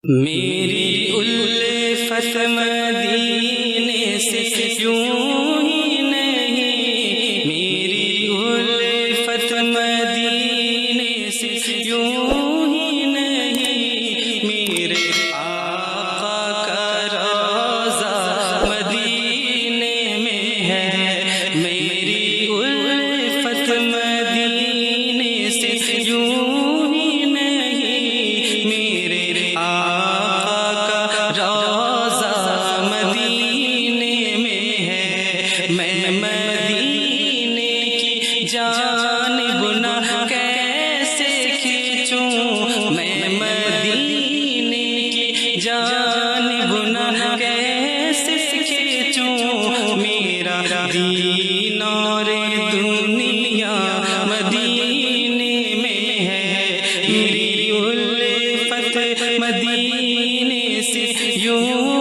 میری الفت مدینے سے یوں ہی نہیں، میری الفت مدینے سے یوں ہی نہیں، میرے آقا کا روضہ مدینے میں ہے، میری الفت مدینے سے یوں ہی نہیں، میرے جانب نہ کیسے کھینچوں، میں مدینے کی جانب نہ کیسے کھینچوں، میرا دین اور دنیا مدینے میں ہے، میری الفت مدینے سے یوں